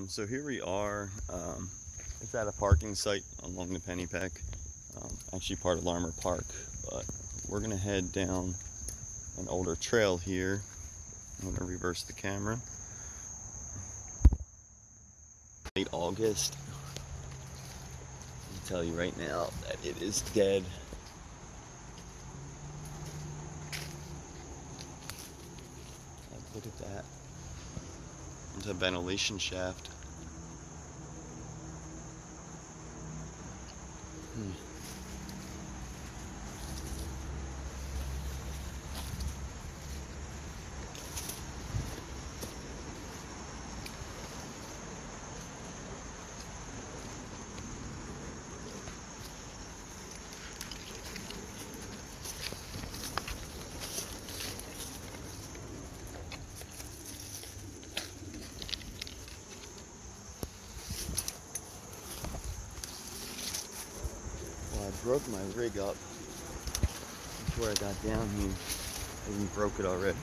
So here we are. It's at a parking site along the Pennypack, actually part of Larmer Park, but we're gonna head down an older trail here. I'm gonna reverse the camera. Late August. I can tell you right now that it is dead. Look at that. There's a ventilation shaft. I broke my rig up before I got down here. I even broke it already.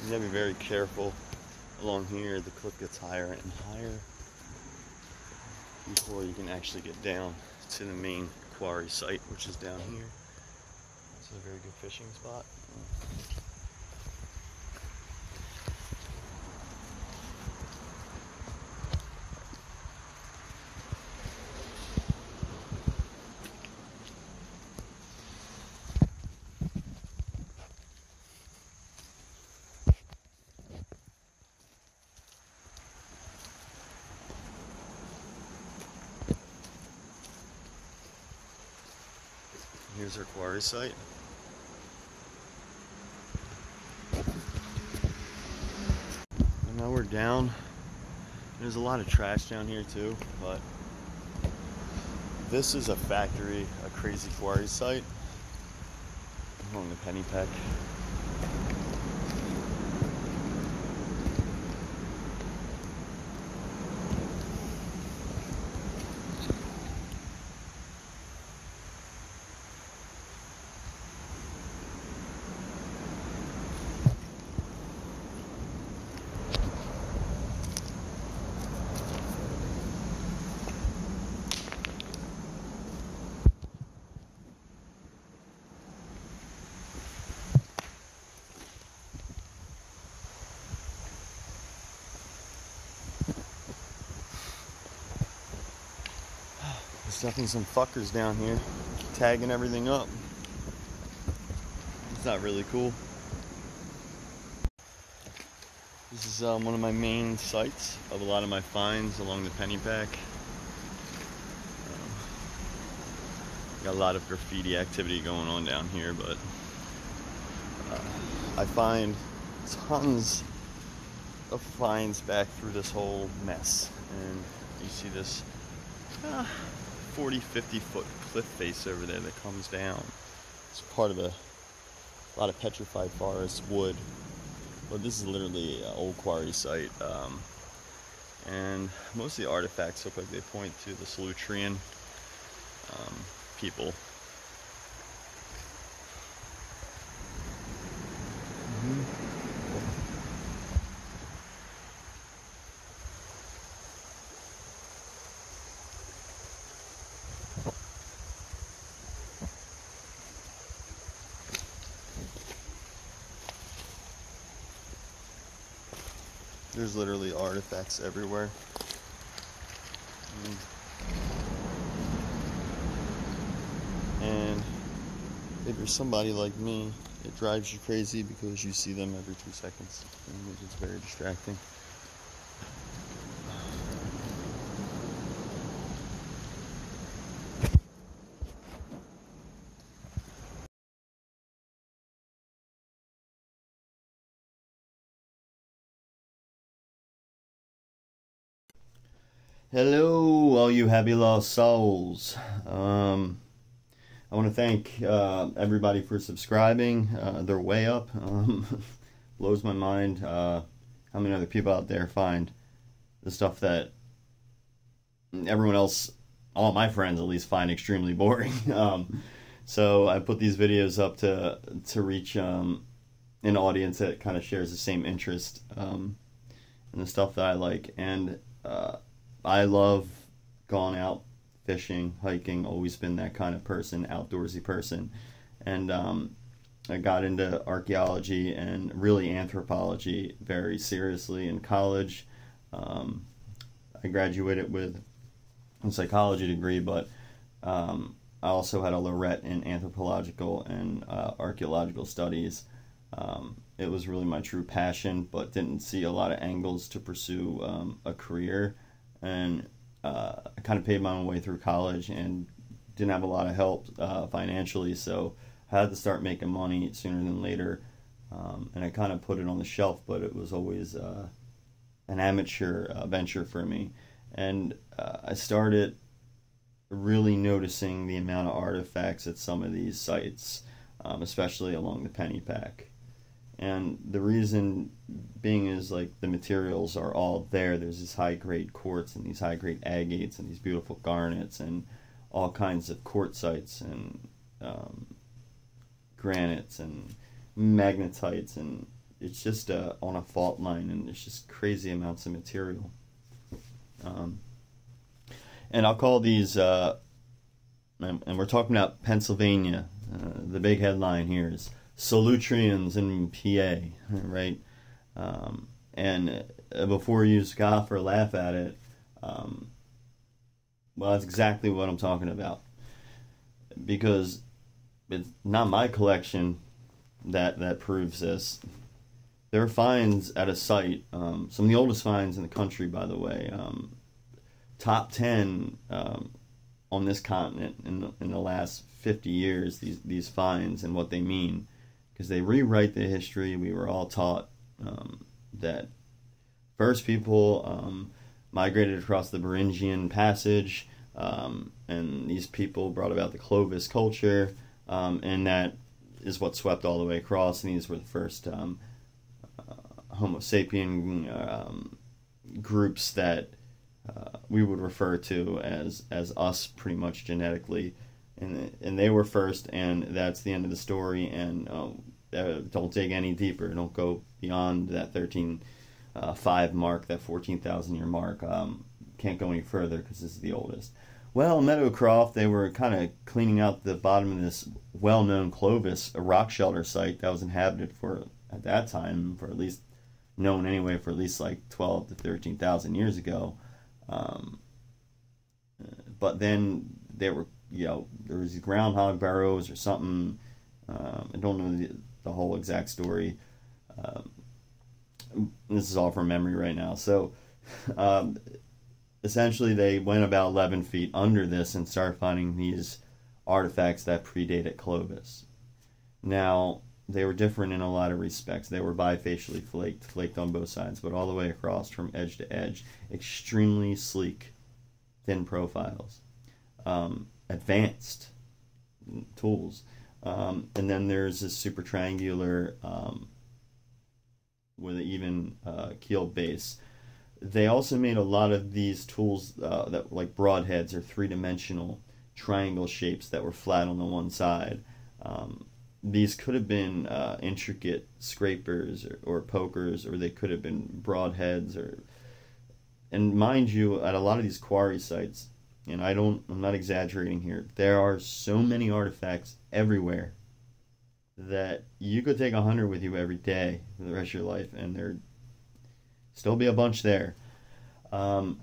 You gotta be very careful along here. The cliff gets higher and higher before you can actually get down to the main quarry site, which is down here. It's a very good fishing spot. Here's our quarry site. And now we're down. There's a lot of trash down here too, but this is a factory, a crazy quarry site along the Pennypack. There's definitely some fuckers down here tagging everything up. It's not really cool. This is one of my main sites of a lot of my finds along the Pennypack. Got a lot of graffiti activity going on down here, but I find tons of finds back through this whole mess. And you see this 40, 50 foot cliff face over there that comes down. It's part of a lot of petrified forest wood. But this is literally an old quarry site. And most of the artifacts look like they point to the Solutrean people. There's literally artifacts everywhere. And if you're somebody like me, it drives you crazy because you see them every 2 seconds. And it's very distracting. Hello, all you happy lost souls. I want to thank everybody for subscribing. They're way up. Blows my mind how many other people out there find the stuff that everyone else, all my friends at least, find extremely boring. So I put these videos up to reach an audience that kind of shares the same interest in the stuff that I like. And I love going out fishing, hiking, always been that kind of person, outdoorsy person. And I got into archaeology and really anthropology very seriously in college. I graduated with a psychology degree, but I also had a Lorette in anthropological and archaeological studies. It was really my true passion, but didn't see a lot of angles to pursue a career. And I kind of paid my own way through college and didn't have a lot of help financially, so I had to start making money sooner than later. And I kind of put it on the shelf, but it was always an amateur venture for me. And I started really noticing the amount of artifacts at some of these sites, especially along the Pennypack. And the reason being is, like, the materials are all there. There's these high-grade quartz and these high-grade agates and these beautiful garnets and all kinds of quartzites and granites and magnetites, and it's just on a fault line, and there's just crazy amounts of material. And I'll call these, and we're talking about Pennsylvania. The big headline here is Solutreans in PA, right? And before you scoff or laugh at it, well, that's exactly what I'm talking about. Because it's not my collection that proves this. There are finds at a site, some of the oldest finds in the country, by the way. Top 10 on this continent in the last 50 years, these finds and what they mean. Because they rewrite the history. We were all taught that first people migrated across the Beringian Passage, and these people brought about the Clovis culture, and that is what swept all the way across, and these were the first Homo sapien groups that we would refer to as us, pretty much genetically. And they were first, and that's the end of the story. And don't dig any deeper. Don't go beyond that 13.5 mark, that 14,000 year mark. Can't go any further because this is the oldest. Well, Meadowcroft, they were kind of cleaning out the bottom of this well-known Clovis, a rock shelter site that was inhabited at that time, for at least known anyway, for at least like 12 to 13,000 years ago. But then there were, there was these groundhog burrows or something. I don't know the whole exact story. This is all from memory right now. So essentially they went about 11 feet under this and started finding these artifacts that predated Clovis. Now, they were different in a lot of respects. They were bifacially flaked on both sides, but all the way across from edge to edge. Extremely sleek, thin profiles. Advanced tools. And then there's this super triangular with an even keeled base. They also made a lot of these tools that like broadheads or three-dimensional triangle shapes that were flat on the one side. These could have been intricate scrapers or pokers, or they could have been broadheads. And mind you, at a lot of these quarry sites, and I'm not exaggerating here, there are so many artifacts everywhere that you could take 100 with you every day for the rest of your life, and there'd still be a bunch there. And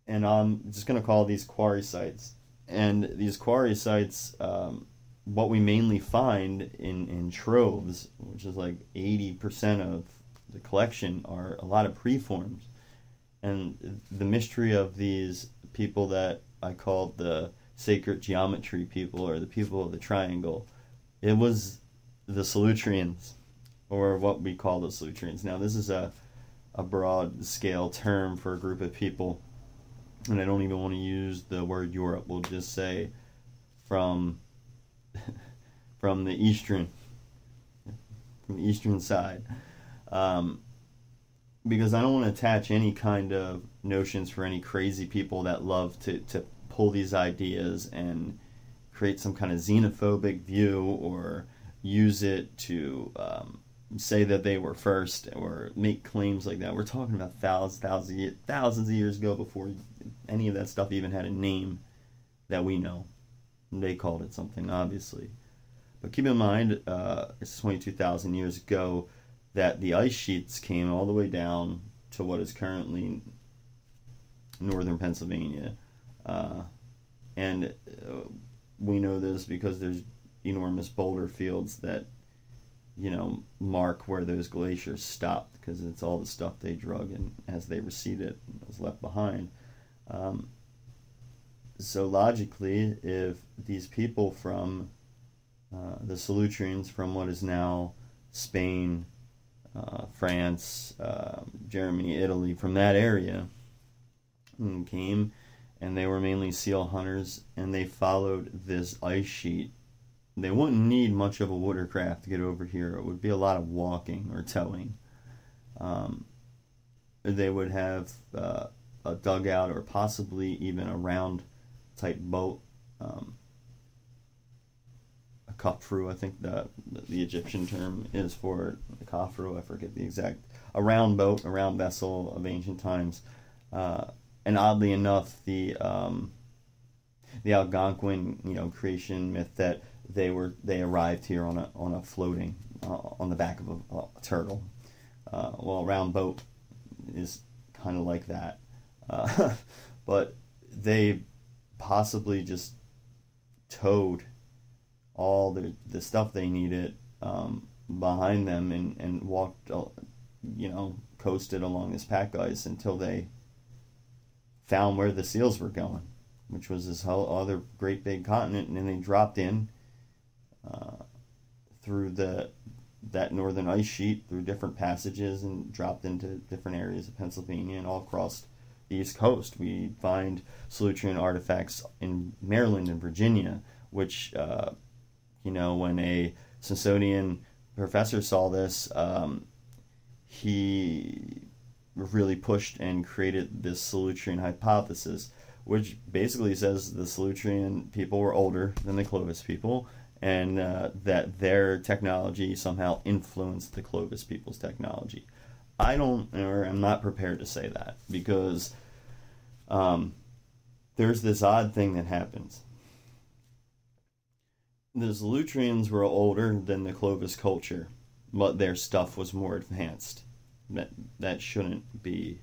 I'm just going to call these quarry sites. And these quarry sites, what we mainly find in troves, which is like 80% of the collection, are a lot of preforms. And the mystery of these people that I called the sacred geometry people, or the people of the triangle, it was the Solutreans, or what we call the Solutreans. Now, this is a broad scale term for a group of people, and I don't even want to use the word Europe. We'll just say from the eastern side, because I don't want to attach any kind of notions for any crazy people that love to pull these ideas and create some kind of xenophobic view or use it to say that they were first or make claims like that. We're talking about thousands of years ago, before any of that stuff even had a name that we know. They called it something, obviously. But keep in mind, it's 22,000 years ago that the ice sheets came all the way down to what is currently northern Pennsylvania. And we know this because there's enormous boulder fields that, you know, mark where those glaciers stopped, because it's all the stuff they drug and as they receded was left behind. So logically, if these people from the Solutreans, from what is now Spain, France, Germany, Italy, from that area, came, and they were mainly seal hunters, and they followed this ice sheet, they wouldn't need much of a watercraft to get over here. It would be a lot of walking or towing. They would have a dugout or possibly even a round type boat, a kafru, I think the Egyptian term is for it, the kafru, I forget the exact, a round boat, a round vessel of ancient times. And oddly enough, the Algonquin, you know, creation myth that they arrived here on a floating on the back of a turtle. Well, a round boat is kind of like that, but they possibly just towed all the stuff they needed behind them and walked, you know, coasted along this pack ice until they found where the seals were going, which was this whole other great big continent, and then they dropped in through that northern ice sheet, through different passages, and dropped into different areas of Pennsylvania and all across the East Coast. We find Solutrean artifacts in Maryland and Virginia, which, you know, when a Smithsonian professor saw this, he really pushed and created this Solutrean hypothesis, which basically says the Solutrean people were older than the Clovis people, and that their technology somehow influenced the Clovis people's technology. I'm not prepared to say that, because there's this odd thing that happens. The Solutreans were older than the Clovis culture, but their stuff was more advanced. That shouldn't be,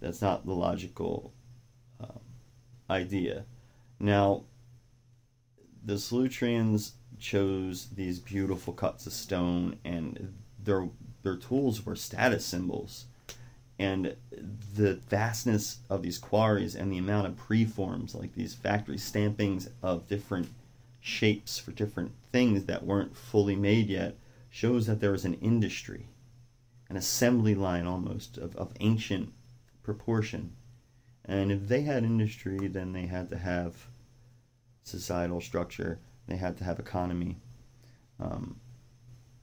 that's not the logical idea. Now, the Solutreans chose these beautiful cuts of stone, and their tools were status symbols. And the vastness of these quarries and the amount of preforms, like these factory stampings of different shapes for different things that weren't fully made yet, shows that there was an industry, an assembly line almost of ancient proportion. And if they had industry, then they had to have societal structure, they had to have economy,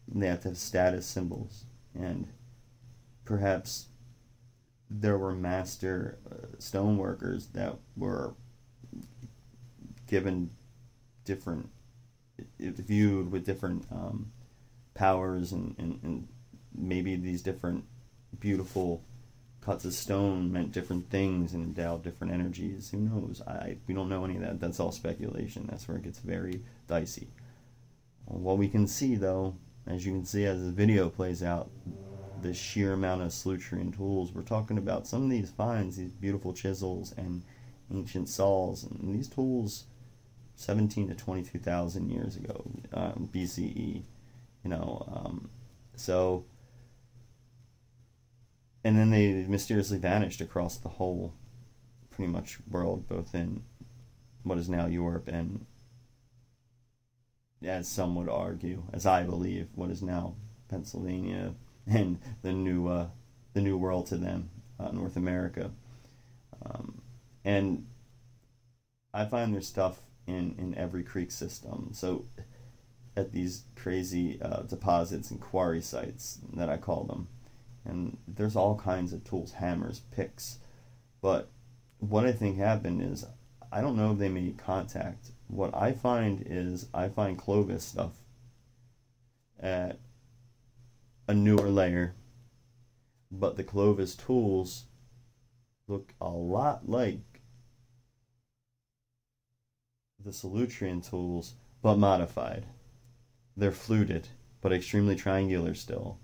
they had to have status symbols, and perhaps there were master stoneworkers that were given different, viewed with different powers, and maybe these different beautiful cuts of stone meant different things and endowed different energies. Who knows? We don't know any of that. That's all speculation. That's where it gets very dicey. What we can see, though, as you can see as the video plays out, the sheer amount of Solutrean tools. We're talking about some of these finds, these beautiful chisels and ancient saws, and these tools 17 to 22,000 years ago, BCE, you know, so, and then they mysteriously vanished across the whole, pretty much, world, both in what is now Europe and, as some would argue, as I believe, what is now Pennsylvania and the new world to them, North America. And I find there's stuff in every creek system. So at these crazy deposits and quarry sites that I call them, and there's all kinds of tools, hammers, picks. But what I think happened is, I don't know if they made contact what I find is I find Clovis stuff at a newer layer, but the Clovis tools look a lot like the Solutrean tools, but modified. They're fluted, but extremely triangular still.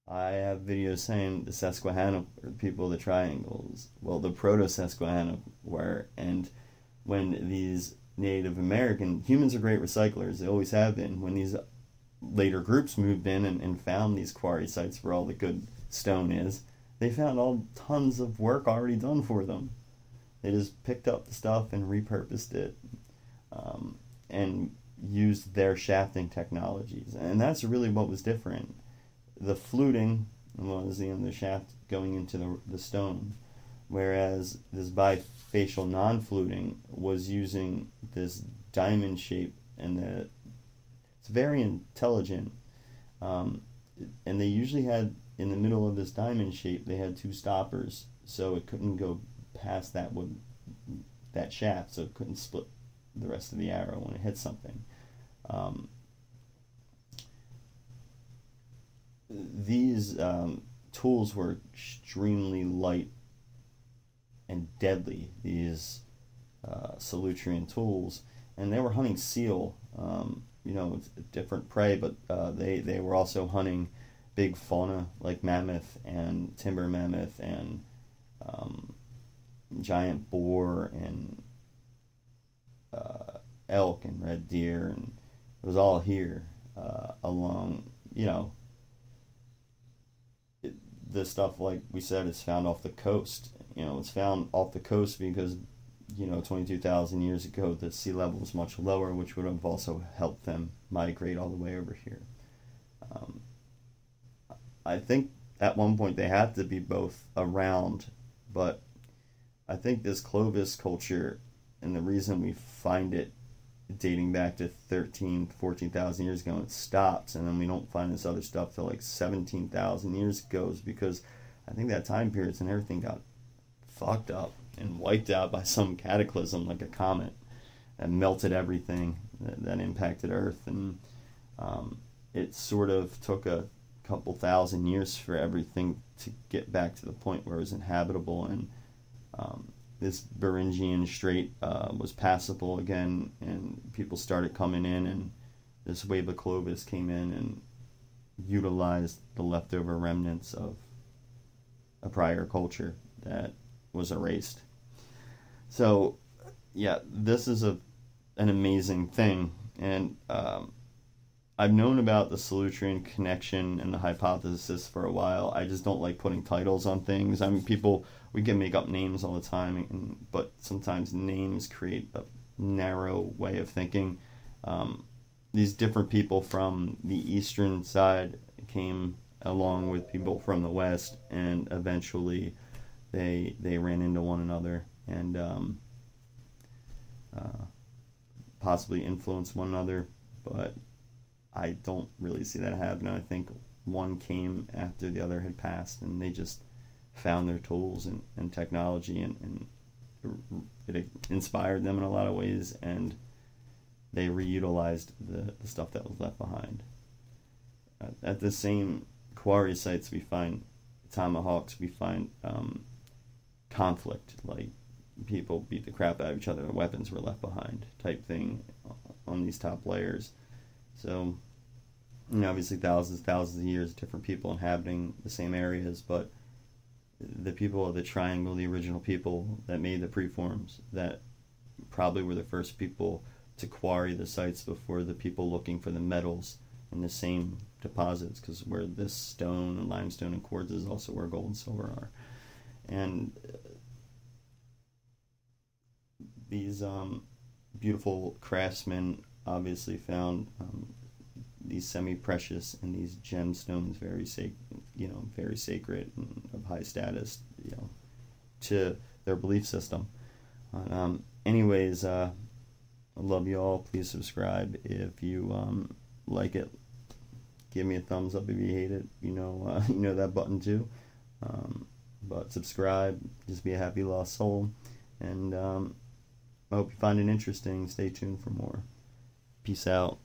I have videos saying the Susquehanna people, the triangles, well, the proto-Susquehanna were, and when these Native American humans are great recyclers, they always have been. When these later groups moved in and found these quarry sites where all the good stone is, they found all tons of work already done for them. They just picked up the stuff and repurposed it, and used their shafting technologies, and that's really what was different. The fluting was the shaft going into the stone, whereas this bifacial non-fluting was using this diamond shape, and it's very intelligent. And they usually had, in the middle of this diamond shape, they had two stoppers, so it couldn't go past that shaft, so it couldn't split the rest of the arrow when it hit something. These tools were extremely light and deadly, these Solutrean tools, and they were hunting seal, different prey, but they were also hunting big fauna like mammoth and timber mammoth and giant boar and elk and red deer, and it was all here along, the stuff, like we said, is found off the coast. It's found off the coast because 22,000 years ago the sea level was much lower, which would have also helped them migrate all the way over here. I think at one point they had to be both around, but I think this Clovis culture, and the reason we find it dating back to 14,000 years ago, it stops, and then we don't find this other stuff till like 17,000 years ago, is because I think that time periods and everything got fucked up and wiped out by some cataclysm like a comet that melted everything that impacted Earth, and it sort of took a couple thousand years for everything to get back to the point where it was inhabitable, and this Beringian Strait was passable again, and people started coming in, and this wave of Clovis came in and utilized the leftover remnants of a prior culture that was erased. So, yeah, this is an amazing thing, and I've known about the Solutrean connection and the hypothesis for a while. I just don't like putting titles on things. I mean, we can make up names all the time, but sometimes names create a narrow way of thinking. These different people from the eastern side came along with people from the west, and eventually they ran into one another and possibly influenced one another, but I don't really see that happening. I think one came after the other had passed, and they just found their tools and technology, and it inspired them in a lot of ways, and they reutilized the stuff that was left behind. At the same quarry sites, we find tomahawks, we find conflict, like people beat the crap out of each other and weapons were left behind type thing on these top layers. So, obviously thousands of years, different people inhabiting the same areas, but the people of the triangle, the original people that made the preforms, that probably were the first people to quarry the sites before the people looking for the metals in the same deposits, because where this stone and limestone and quartz is also where gold and silver are. And these beautiful craftsmen obviously found these semi-precious and these gemstones very sacred and of high status, to their belief system. Anyways, I love you all. Please subscribe if you like it. Give me a thumbs up if you hate it. You know that button too. But subscribe. Just be a happy lost soul. And I hope you find it interesting. Stay tuned for more. Peace out.